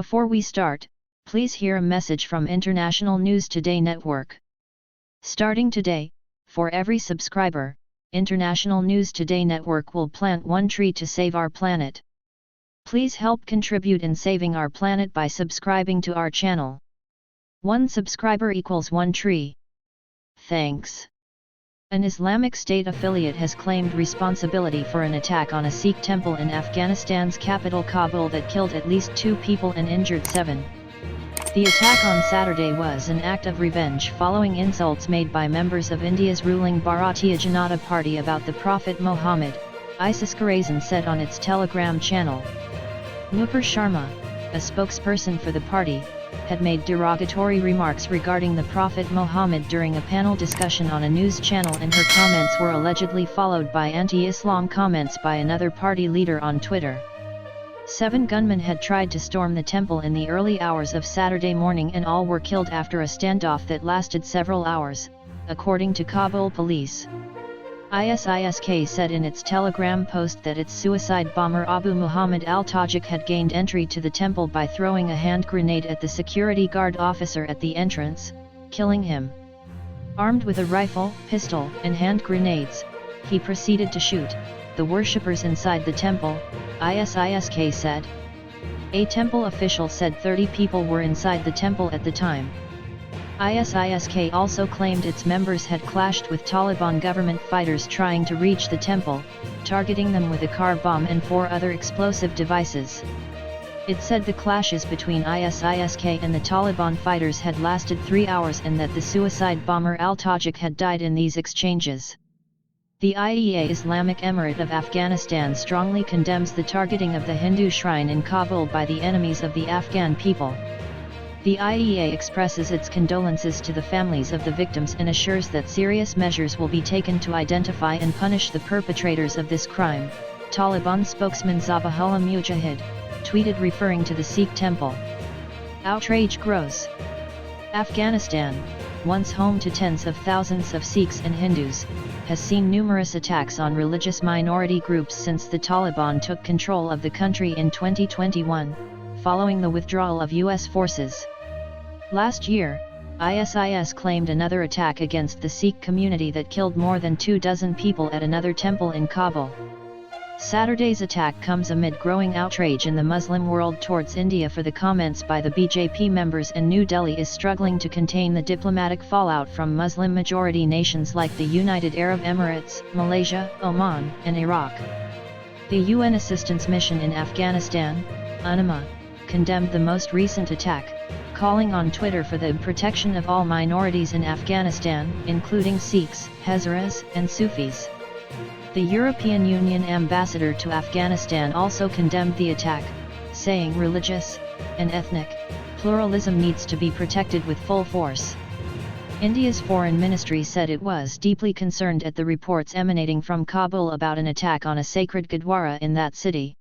Before we start, please hear a message from International News Today Network. Starting today, for every subscriber, International News Today Network will plant one tree to save our planet. Please help contribute in saving our planet by subscribing to our channel. One subscriber equals one tree. Thanks. An Islamic State affiliate has claimed responsibility for an attack on a Sikh temple in Afghanistan's capital Kabul that killed at least 2 people and injured 7. The attack on Saturday was an act of revenge following insults made by members of India's ruling Bharatiya Janata Party about the Prophet Muhammad, ISIS Khorasan said on its Telegram channel. Nupur Sharma, a spokesperson for the party, had made derogatory remarks regarding the Prophet Muhammad during a panel discussion on a news channel, and her comments were allegedly followed by anti-Islam comments by another party leader on Twitter. 7 gunmen had tried to storm the temple in the early hours of Saturday morning, and all were killed after a standoff that lasted several hours, according to Kabul police. ISISK said in its Telegram post that its suicide bomber Abu Muhammad al-Tajik had gained entry to the temple by throwing a hand grenade at the security guard officer at the entrance, killing him. Armed with a rifle, pistol, and hand grenades, he proceeded to shoot the worshippers inside the temple, ISISK said. A temple official said 30 people were inside the temple at the time. ISISK also claimed its members had clashed with Taliban government fighters trying to reach the temple, targeting them with a car bomb and 4 other explosive devices. It said the clashes between ISISK and the Taliban fighters had lasted 3 hours and that the suicide bomber al-Tajik had died in these exchanges. The IEA Islamic Emirate of Afghanistan strongly condemns the targeting of the Hindu shrine in Kabul by the enemies of the Afghan people. The IEA expresses its condolences to the families of the victims and assures that serious measures will be taken to identify and punish the perpetrators of this crime, Taliban spokesman Zabihullah Mujahid tweeted, referring to the Sikh temple. Outrage grows. Afghanistan, once home to tens of thousands of Sikhs and Hindus, has seen numerous attacks on religious minority groups since the Taliban took control of the country in 2021. Following the withdrawal of U.S. forces. Last year, ISIS claimed another attack against the Sikh community that killed more than 24 people at another temple in Kabul. Saturday's attack comes amid growing outrage in the Muslim world towards India for the comments by the BJP members, and New Delhi is struggling to contain the diplomatic fallout from Muslim-majority nations like the United Arab Emirates, Malaysia, Oman, and Iraq. The UN Assistance Mission in Afghanistan, UNAMA, condemned the most recent attack, calling on Twitter for the protection of all minorities in Afghanistan, including Sikhs, Hazaras, and Sufis. The European Union ambassador to Afghanistan also condemned the attack, saying religious and ethnic pluralism needs to be protected with full force. India's foreign ministry said it was deeply concerned at the reports emanating from Kabul about an attack on a sacred Gurdwara in that city.